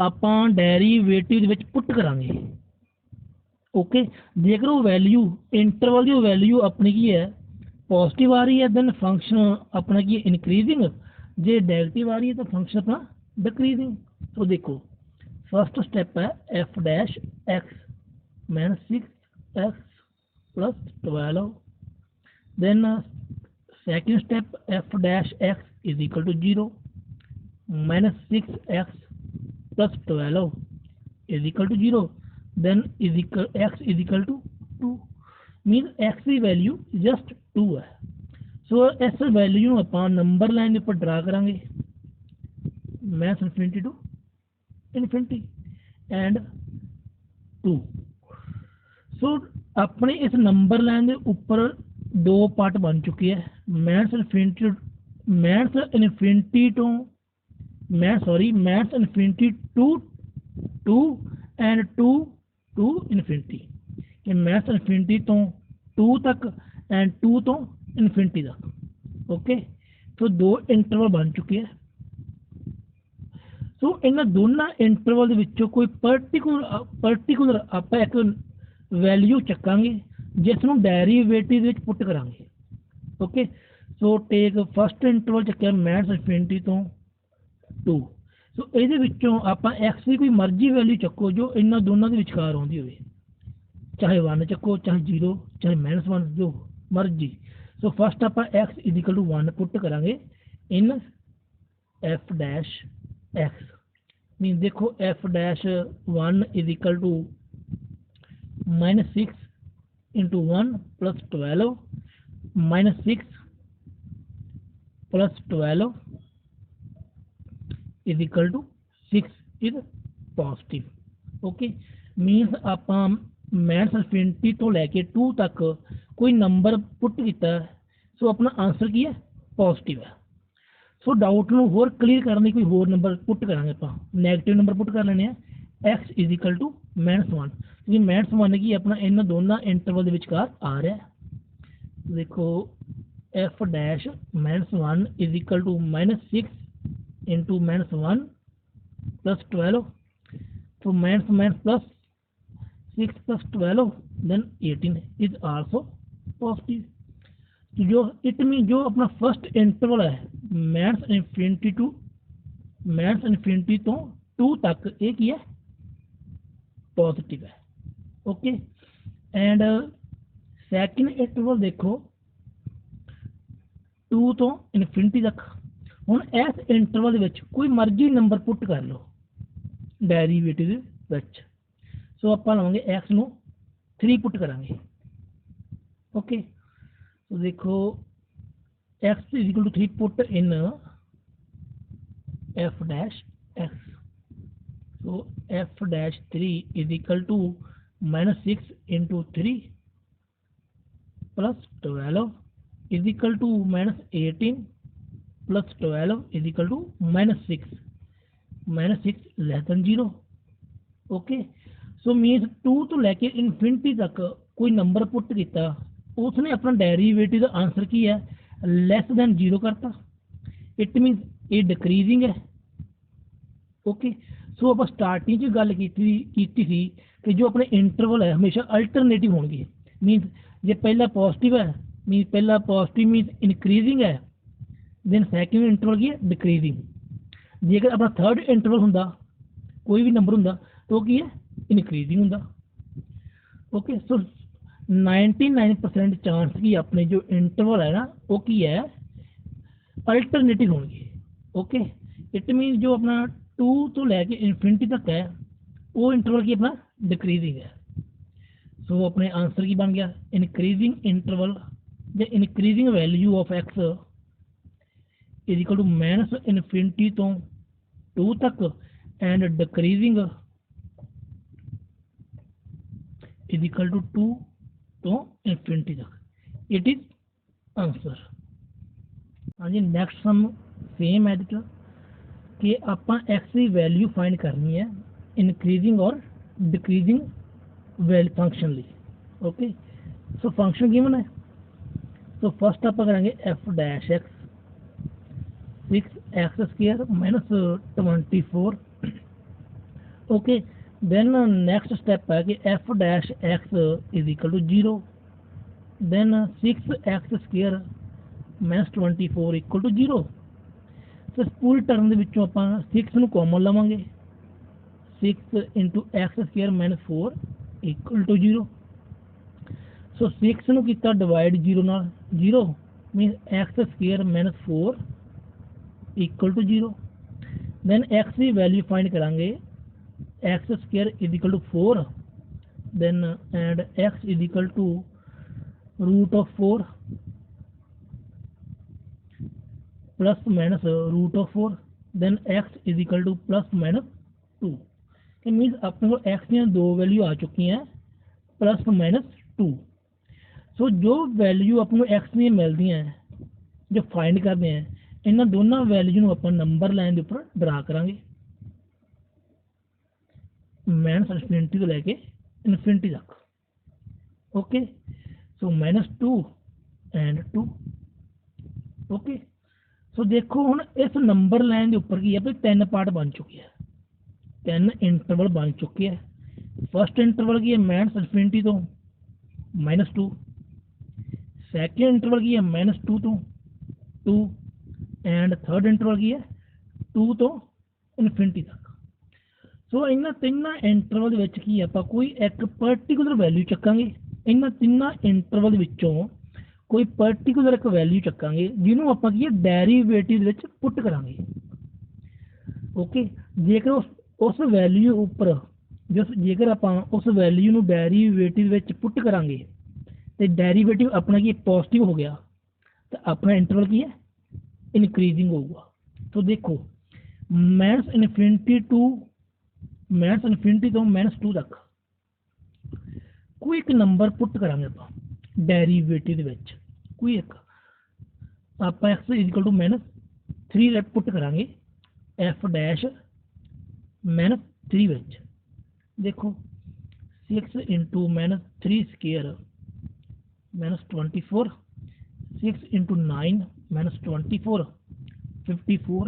आप डेरीवेटिव पुट करांगे। ओके, जेकर वो वैल्यू इंटरवल की वैल्यू अपनी की है पॉजिटिव आ रही है दैन फंक्शन अपना की इनक्रीजिंग, जे नैगेटिव आ रही है तो फंक्शन अपना डिक्रीजिंग। तो देखो फर्स्ट स्टेप है F dash X -6x plus 12, then second step F dash X is equal to 0 -6x plus 12 is equal to 0, then x is equal to 2, means x की वैल्यू just 2 है। So इस value आप number line पर draw करांगे maths infinity to infinity and 2। So अपने इस number line के उपर 2 पार्ट बन चुके हैं, maths infinity to maths infinity to 2 and 2 to infinity, कि मैथ्स इनफिनिटी तो 2 तक एंड 2 तो इनफिनिटी तक। ओके, तो 2 इंटरवल बन चुके हैं। सो इन दोनों इंटरवल के कोई पर्टिकुलर आप एक वैल्यू चकांगे जिसनों डेरीवेटिव पुट करांगे। Okay, so take first interval चक्या मैथ्स इनफिनिटी तो 2। सो ये आप एक्स की कोई मर्जी वैल्यू चक्को जो इन्होंने दोनों के विचकार आती हो, चाहे 1 चक्को चाहे 0 चाहे -1 जो मर्जी। सो फस्ट आप X is equal to 1 put करांगे in F dash X, mean देखो F dash 1 is equal to -6 into 1 plus 12 -6 plus 12 is equal to 6 is positive। Okay, means आपां माइनस इनफिनिटी तो लैके 2 तक कोई नंबर पुट किया, सो अपना आंसर की है पॉजिटिव है। सो डाउट में होर क्लीयर करने कोई होर नंबर पुट करेंगे, आप नैगेटिव नंबर पुट कर लेने एक्स इज इक्वल टू -1, क्योंकि -1 की अपना इन दोनों इंटरवल के विचकार आ रहा है। देखो F dash -1 is equal to -6 into -1 plus 12, so minus plus 6 plus 12 then 18 is also positive। तो जो इट मीन जो अपना फर्स्ट इंटरवल है माइनस इन्फिनिटी तो 2 तक एक ही है पॉजिटिव है। ओके एंड सैकेंड इंटरवल देखो 2 तो इन्फिनिटी तक। हुण इस इंटरवल विच कोई मर्जी नंबर पुट कर लो डेरीवेटिव विच, सो आप लवेंगे एक्स नू 3 पुट करांगे। ओके तो देखो x is equal to 3 put in F dash x, so F dash 3 is equal to -6 into 3 plus 12 is equal to -18 plus 12 is equal to -6 less than 0। Okay so minus 2 तो लैके infinity तक कोई number put किया, उसने अपना derivative का answer की है लैस दैन 0 करता, इट मीनस ये डिक्रीजिंग है। ओके सो आप स्टार्टिंग च गल की थी कि जो अपने इंटरवल है हमेशा अल्टरनेटिव होंगे, मीनस जे पहला पॉजिटिव है मीन पहला पॉजिटिव मीनस इनक्रीजिंग है, देन सैकेंड इंटरवल की है डिक्रीजिंग। जेकर अपना थर्ड इंटरवल होंदा कोई भी नंबर होंदा तो की है इनक्रीजिंग होंदा। ओके सो 99% चांस कि अपने जो इंटरवल है ना वो की है अल्टरनेटिव होंगे। ओके इट मीन जो अपना 2 तो लैके इनफिनिटी तक है वो इंटरवल की अपना डिक्रीजिंग है। सो अपने आंसर की बन गया इनक्रीजिंग इंटरवल या increasing value of x is equal to minus infinity तो 2 तक and decreasing is equal to 2 to infinity तक, इट इज आंसर। हाँ जी नैक्सट सम सेम है कि आप एक्स की वैल्यू फाइंड करनी है इनक्रीजिंग और डिक्रीजिंग फंक्शन ली। ओके सो फंक्शन गिवन है, तो फर्स्ट आप करेंगे F dash X 6x² -24। Okay then next step है कि F dash X is equal to 0, then 6x² -24 equal to 0। तो पूरी टर्म के विचों आप 6 नूं कॉमन लवांगे, 6 into x² -4 equal to 0। So 6 नूं कीता डिवाइड 0 नाल 0 mean x² -4 equal to 0। Then x की वैल्यू फाइंड करांगे x² is equal to 4, then and x is equal to √4 plus minus √4, then x is equal to plus minus 2। Minus अपने को x दी 2 value आ चुकी हैं plus minus 2। सो जो value अपने x दी मिलती हैं जो फाइंड करते हैं इन्होंने दोनों वैल्यू आप नंबर लाइन के उपर ड्रा करांगे माइनस इनफिनिटी तो लैके इनफिनिटी तक। Okay so -2 and 2। Okay so देखो हुण इस नंबर लाइन के उपर की है भाई 3 पार्ट बन चुके हैं, 3 इंटरवल बन चुके हैं। फर्स्ट इंटरवल की है माइनस इनफिनिटी तो -2, सैकेंड इंटरवल की है -2 तो 2 एंड थर्ड इंटरवल की है 2 तो इनफिनिटी तक। सो इन्होंने 3 इंटरवल विच की आप कोई एक पर्टिकुलर वैल्यू चकांगे, इन्होंने 3 इंटरवल विचों कोई पर्टिकुलर एक वैल्यू चकांगे जिन्होंने आप की डेरीवेटिव विच पुट करांगे। ओके जेकर उस वैल्यू उपर जेकर आप उस वैल्यू नूं डेरीवेटिव विच पुट करांगे तो डेरीवेटिव अपना की पॉजिटिव हो गया तो अपना इंटरवल की है इनक्रीजिंग होगा। तो देखो माइनस इनफिनिटी तो -2 तक कोई एक नंबर पुट करांगे ਆਪਾਂ ਡੈਰੀਵੇਟਿਵ ਦੇ ਵਿੱਚ ਕੋਈ ਇੱਕ ਆਪਾਂ x ਇਕੁਅਲ ਟੂ -3 ਪੁੱਟ ਕਰਾਂਗੇ f ਡੈਸ਼ -3 ਵਿੱਚ देखो 6 into -3 square -24 6 into 9 -24 54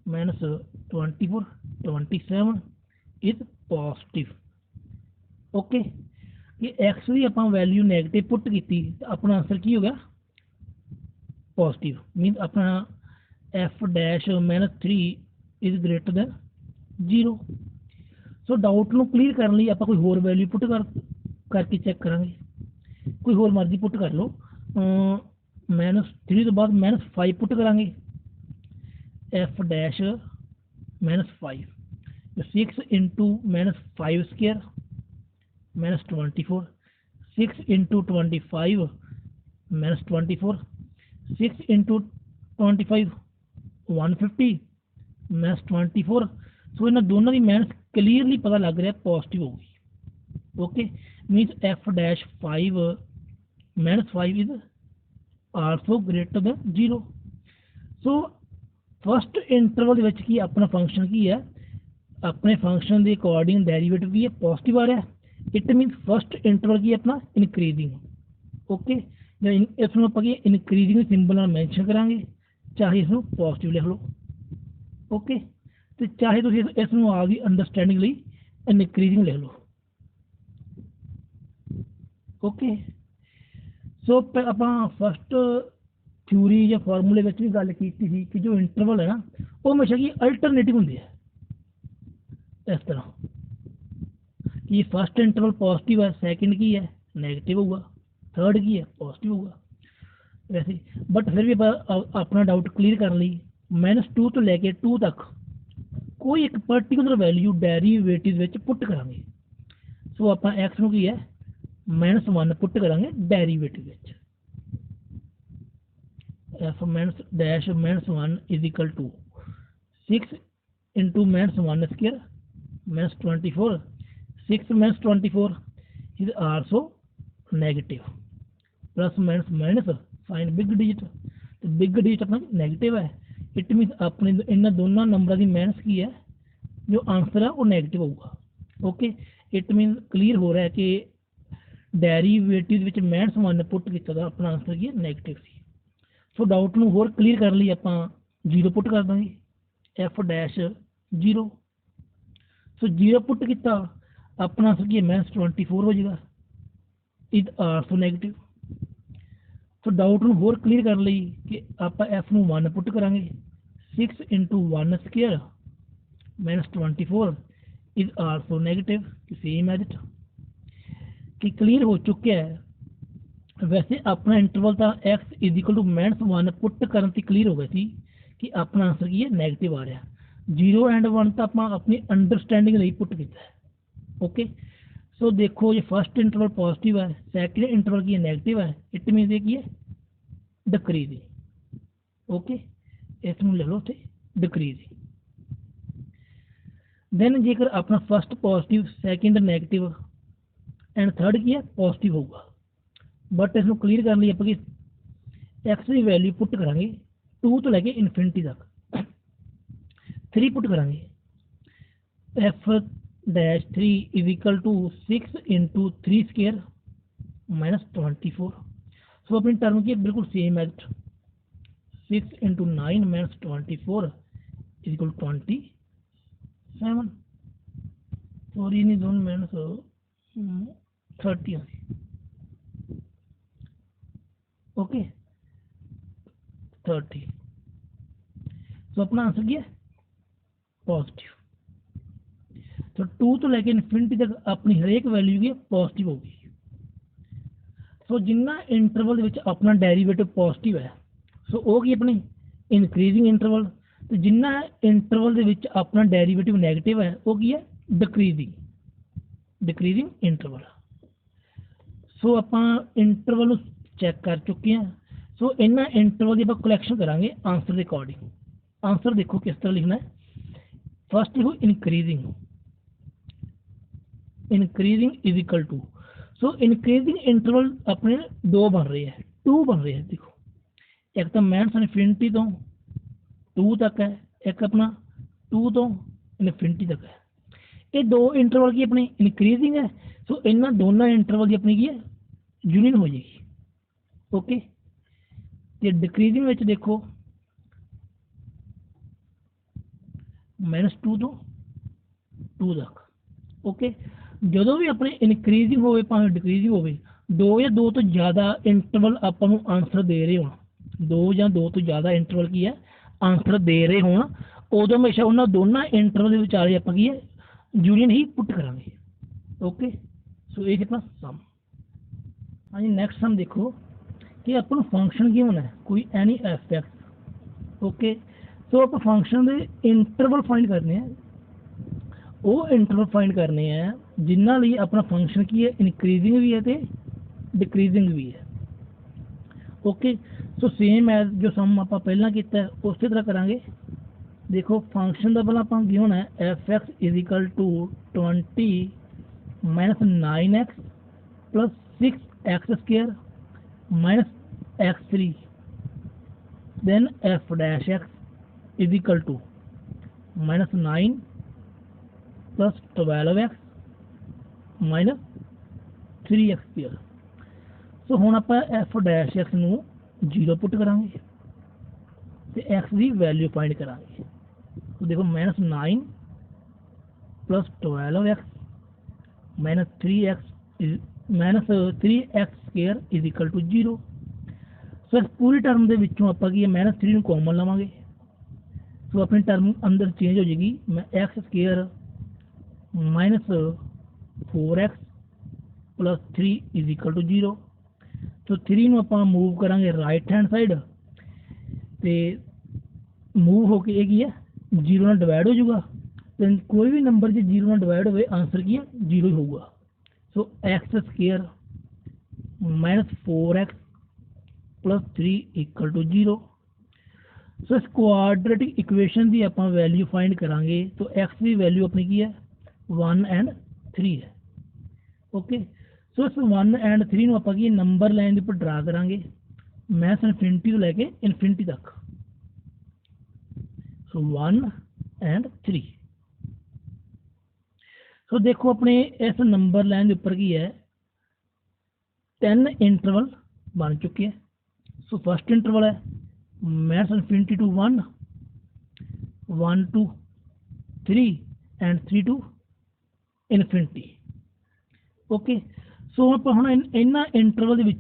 -24 27 is positive. Okay ये एक्स की आप वैल्यू नैगेटिव पुट की तो अपना आंसर की हो गया पॉजिटिव मीन अपना F dash -3 is greater than 0। So doubt ਨੂੰ क्लीयर करने ਲਈ ਆਪਾਂ ਕੋਈ ਹੋਰ वैल्यू पुट करके चेक करांगे कोई होर मर्जी पुट कर लो -3 तो बाद -5 पुट करांगे f dash -5 6 into -5 square -24 6 into 25 -24 6 into 25 150 -24। सो इन्होंने दोनों की मैथ क्लीयरली पता लग रहा पॉजिटिव होगी। Okay मीनस F dash 5 -5 is also greater than 0। So first interval की अपना फंक्शन की है अपने फंक्शन के अकॉर्डिंग डेरीवेटिव की है पॉजिटिव आ रहा है इट मीनस फस्ट इंटरवल की अपना इनक्रीजिंग। ओके इसमें आप इनक्रीजिंग सिंबल मैंशन करांगे चाहे इसमें पॉजिटिव लिख लो। ओके तो चाहे तुम इसमें आपकी अंडरस्टैंडिंग लिए इनक्रीजिंग लिख लो। ओके सो आप फस्ट थ्योरी या फॉर्मूले में भी गल की थी कि जो इंटरवल है ना वो हमेशा की अल्टरनेटिव होंगे इस तरह कि फस्ट इंटरवल पॉजिटिव है सैकेंड की है नैगेटिव होगा थर्ड की है पॉजिटिव होगा वैसे बट फिर भी अपना डाउट क्लीयर कर ली -2 तो लैके 2 तक कोई एक पर्टिकुलर वैल्यू डेरीवेटिव पुट करांगे। सो आप एक्स की है -1 पुट करांगे derivative f dash -1 is equal to 6 into -1 square -24 6 -24 is also negative plus minus sign big digit तो बिग डिजिट अपना नेगेटिव है इट मीन अपने इन दोनों नंबर की माइनस की है जो आंसर है वो नैगेटिव होगा। ओके इट मीन क्लीयर हो रहा है कि डेरीवेटिव -1 पुट किया अपना आंसर की नैगेटिव सी। सो डाउट में होर क्लीयर कर लिए आप 0 पुट कर देंगे एफ डैश 0। सो 0 पुट किया अपना आंसर की -24 हो जाएगा is also negative. So doubt में होर क्लीयर कर ली कि आप एफ में 1 पुट करांगे 6 into 1 square -24 is also negative same as it कि क्लीयर हो चुका है। वैसे अपना इंटरवल तो x is equal to -1 put करने से क्लीयर हो गया थी कि अपना आंसर की है नैगेटिव आ रहा 0 एंड 1 तो आप अपनी अंडरस्टैंडिंग लिए पुट किया है। ओके सो देखो ये फस्ट इंटरवल पॉजिटिव है सैकेंड इंटरवल की नैगेटिव है इट मीन ये की है डिक्रीजिंग। ओके इसमें लिख लो डिक्रीजिंग दैन जेकर अपना first positive second negative and third की है पॉजिटिव होगा बट इसमें क्लीयर करने लिए आप एक्स की वैल्यू पुट करांगे 2 तो लैके इनफिनिटी तक 3 पुट करांगे f dash 3 is equal to 6 into 3 square -24। So अपनी टर्म की बिल्कुल same as 6 into 9 -24 is equal 27। Sorry नहीं दोनों -30 ओके 30। तो अपना आंसर क्या है पॉजिटिव। तो 2 तो लैके इनफिनिटी तक अपनी हरेक वैल्यू की पॉजिटिव होगी। सो जिन्ना इंटरवल अपना डेरीवेटिव पॉजिटिव है सो वो की अपनी इनक्रीजिंग इंटरवल तो जिन्ना इंटरवल अपना डेरीवेटिव नैगेटिव है वो की है डिक्रीजिंग इंटरवल। सो आप इंटरवल चैक कर चुके हैं। सो इन्होंने इंटरवल की आप कलैक्शन करांगे आंसर के अकॉर्डिंग। आंसर देखो किस तरह लिखना है फस्ट लिखो increasing is equal to so increasing interval अपने दो बन रहे हैं, टू बन रहे हैं। देखो एक तो माइनस इनफिनिटी तो टू तक है, एक अपना टू तो इनफिनिटी तक है। ये दो इंटरवल की अपनी इनक्रीजिंग है, सो इन्होंने दोनों इंटरवल की अपनी की है यूनियन हो जाएगी। ओके, तो डिक्रीजिंग में देखो माइनस टू तो टू तक। ओके, जो भी अपने इनक्रीजिंग हो भावें डिक्रीजिंग हो, दो या दो तो ज़्यादा इंटरवल आपको आंसर दे रहे हो, दो या दो तो ज़्यादा इंटरवल की है आंसर दे रहे हो, उदो हमेशा उन्होंने दोनों इंटरवल के विचाले आप की है यूनियन ही पुट करांगे। ओके, सो ये अपना सम। हाँ जी, नैक्सट सम देखो कि अपन फंक्शन गिवन है कोई any F x. Okay, so आप फंक्शन के इंटरवल फाइंड करने हैं, वो इंटरवल फाइंड करने हैं जिन्होंने लिए अपना फंक्शन की है इनक्रीजिंग भी है तो डिक्रीजिंग भी है। ओके, सो सेम एज जो सम आप पहला किया उस तरह करांगे। देखो फंक्शन का पहला आप गिवन है F X is equal to 20 minus 9x plus 6x square minus x3, then F dash X is equal to minus 9 plus 12x minus 3x square. So हुण आप एफ डैश एक्स नूं 0 put करांगे तो x की value find करांगे। तो देखो minus 9 plus 12x minus 3x square is equal to 0। So इस पूरी टर्म के विचों आप माइनस 3 कॉमन लवांगे, सो अपनी टर्म अंदर चेंज हो जाएगी, x square minus 4x plus 3 is equal to 0। तो 3 आप मूव करांगे राइट हैंड साइड तो मूव होके एक ही है 0 ਨਾਲ डिवाइड हो जाऊगा, तो कोई भी नंबर जो 0 ਨਾਲ डिवाइड हो आंसर की है 0 ही होगा। So X square minus 4x plus 3 equal to 0। So इस क्वाड्रेटिक इक्वेशन की आप वैल्यू फाइंड करांगे तो एक्स की वैल्यू अपनी की है 1 एंड 3 है। ओके, सो इस 1 एंड 3 आप नंबर लाइन के उपर ड्रा करांगे मैथ इनफिनिटी तो लैके इनफिनिटी तक। सो 1 एंड 3। सो देखो अपने इस नंबर लाइन के उपर की है 10 इंटरवल बन चुके हैं। सो फर्स्ट इंटरवल है minus infinity to 1, 1 to 3 and 3 to infinity. Okay, so आप हम इन्होंने इंटरवल के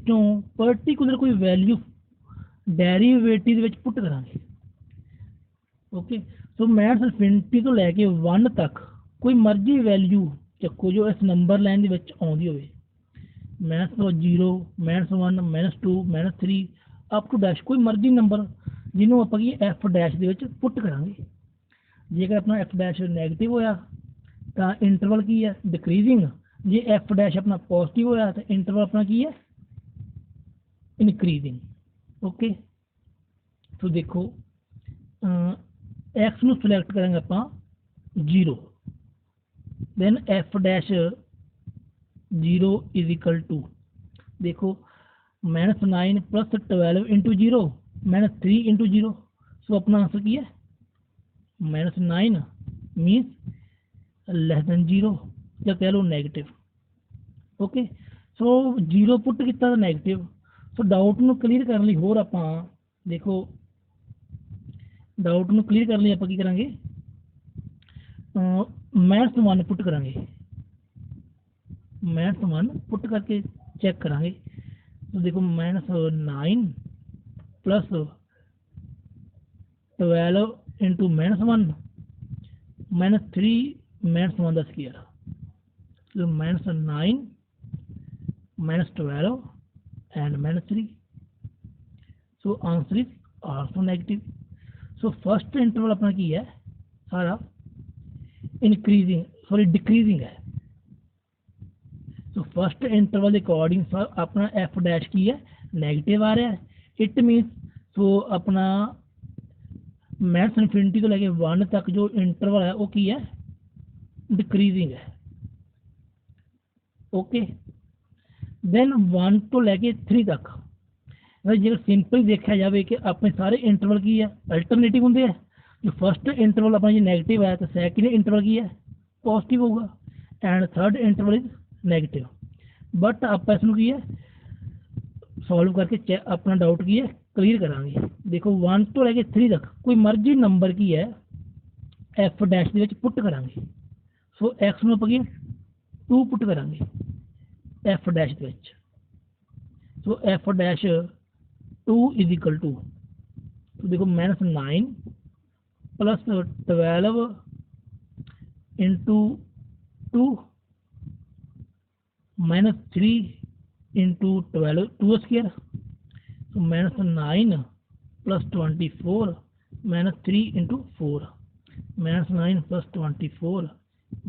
पर्टिकुलर कोई वैल्यू डेरीवेटिव पुट करांगे। ओके, सो मैथ्स इनफिनिटी तो लैके 1 तक कोई मर्जी वैल्यू चक्को जो इस नंबर लाइन के आँदी हो, मैथ्स तो 0 minus 1 minus 2 minus 3 up to dash कोई मर्जी नंबर जिन्होंने आप एफ डैश के पुट करांगे। जेकर अपना एफ डैश नैगेटिव होया तो इंटरवल की है डिक्रीजिंग, जे एफ डैश अपना पॉजिटिव होया तो इंटरवल अपना की है इनक्रीजिंग। ओके, तो देखो एक्स नू सिलेक्ट करेंगे आप 0, then F dash 0 is equal to देखो minus 9 plus 12 into 0 minus 3 into 0। So अपना आंसर की है माइनस 9 मीन्स लैस दैन 0 या कह लो नैगेटिव। ओके, सो 0 पुट किया नैगेटिव। सो डाउट में क्लीयर करने लिए होर आप देखो डाउट में क्लीयर करने लिए आप की करांगे मैथ्स 1 पुट करांगे, मैथ्स 1 पुट करके चेक करांगे। तो देखो minus 9 plus 12 into minus 1 minus 3 minus 1 का स्क्वायर, तो minus 9 minus 12 and minus 3। So answer is also negative. So first interval अपना की है सारा इनक्रीजिंग सॉरी डिक्रीजिंग है। सो फर्स्ट इंटरवल के अकॉर्डिंग अपना एफ डैश की है नैगेटिव आ रहा है, इट मीनस सो अपना मैथ्स इनफिनिटी तो लेके 1 तक जो इंटरवल है वो की है डिक्रीजिंग है। ओके, दैन 1 ਤੋਂ ਲੈ ਕੇ 3 तक ਜੇ ਸਿੰਪਲ ਦੇਖਿਆ ਜਾਵੇ ਕਿ ਆਪਣੇ ਸਾਰੇ ਇੰਟਰਵਲ ਕੀ ਹੈ, ਅਲਟਰਨੇਟਿਵ ਹੁੰਦੇ ਆ। ਜੋ ਫਸਟ ਇੰਟਰਵਲ ਆਪਣਾ ਜੇ ਨੈਗੇਟਿਵ ਹੈ ਤਾਂ ਸੈਕਿੰਡ ਇੰਟਰਵਲ ਕੀ ਹੈ, ਪੋਜ਼ਿਟਿਵ ਹੋਊਗਾ, and third interval is negative. But ਆਪਾਂ ਇਸ ਨੂੰ ਕੀ ਹੈ ਸੋਲਵ ਕਰਕੇ ਆਪਣਾ ਡਾਊਟ ਕੀ ਹੈ ਕਲੀਅਰ ਕਰਾਂਗੇ। ਦੇਖੋ 1 ਤੋਂ ਲੈ ਕੇ 3 ਤੱਕ ਕੋਈ ਮਰਜ਼ੀ ਨੰਬਰ ਕੀ ਹੈ ਐਫ ਡੈਸ਼ ਦੇ ਵਿੱਚ ਪੁੱਟ ਕਰਾਂਗੇ। ਸੋ ਐਕਸ ਨੂੰ ਆਪਾਂ ਕੀ 2 ਪੁੱਟ ਕਰਾਂਗੇ ਐਫ ਡੈਸ਼ ਦੇ ਵਿੱਚ। So F dash 2 is equal to, तो देखो -9 प्लस 12 इंटू 2 -3 इंटू 12 2 स्क्वायर। तो -9 plus 24 -3 into 4 -9 plus 24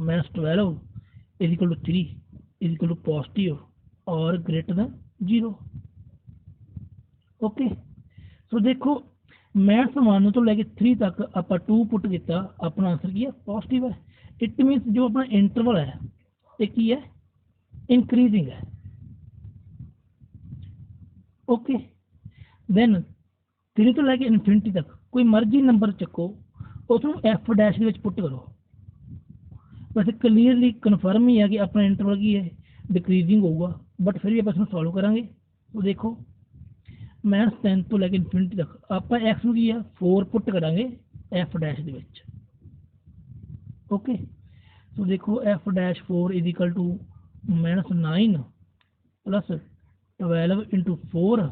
-12 is equal to 3 is equal to positive और ग्रेटर दैन 0। ओके सो देखो मैथ्स 1 तो लैके 3 तक आप 2 पुट किया, अपना आंसर की है पॉजिटिव है। इट मीनस जो अपना इंटरवल है ये की है इंक्रीजिंग है। ओके दैन 3 तो लैके इनफिनिटी तक कोई मर्जी नंबर चको उसनों एफ डैश के पुट करो। वैसे क्लीयरली कन्फर्म ही है कि अपना इंटरवल की है डिक्रीजिंग होगा, बट फिर भी आप इसमें सॉल्व करांगे। तो देखो -10 तो लैके इनफिनिटी तक आप एक्स में की है 4 पुट करांगे एफ डैश दे विच। ओके तो देखो F dash 4 is equal to -9 plus 12 into 4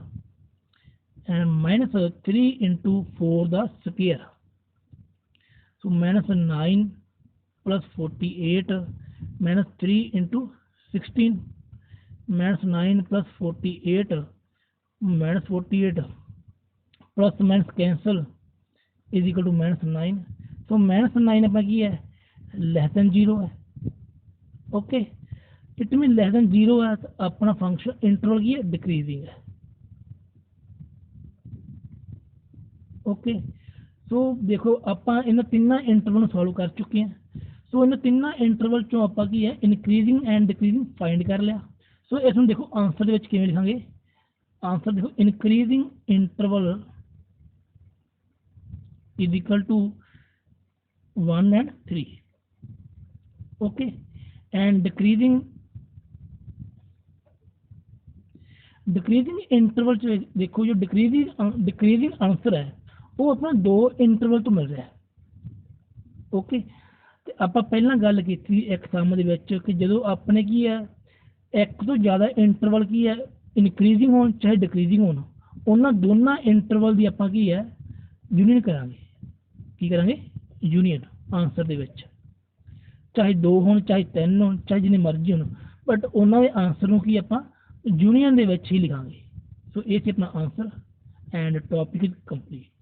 and -3 into 4 the square. So -9 plus 48 -3 into 16 -9 plus 48 -48 plus minus cancel is equal to -9। तो -9 अपना की है लेस दैन 0 है। Okay it mean less than 0 है तो अपना फंक्शन इंटरवल की है डिक्रीजिंग है। ओके सो देखो आप इन तीनों इंटरवल सॉल्व कर चुके हैं। सो इन तीनों इंटरवल चों आप की है इनक्रीजिंग एंड डिक्रीजिंग फाइंड कर लिया। सो इस देखो आंसर के किवें लिखांगे, आंसर देखो increasing interval is equal to 1 and 3। Okay and decreasing interval देखो जो डिक्रीजिंग आंसर है वो अपना 2 इंटरवल तो मिल रहा है। ओके तो आप पहला गल की थी एग्जाम कि जो अपने की है एक तो ज़्यादा इंटरवल की है इनक्रीजिंग हो चाहे डिक्रीजिंग हो, उन्होंने दोनों इंटरवल की आप की है यूनियन करांगे यूनियन आंसर दे विच, चाहे 2 हो चाहे 3 हो चाहे जिन्नी मर्जी हो, बट उन्होंने आंसर की आप यूनियन दे विच ही लिखांगे। सो ये अपना answer and topic is complete.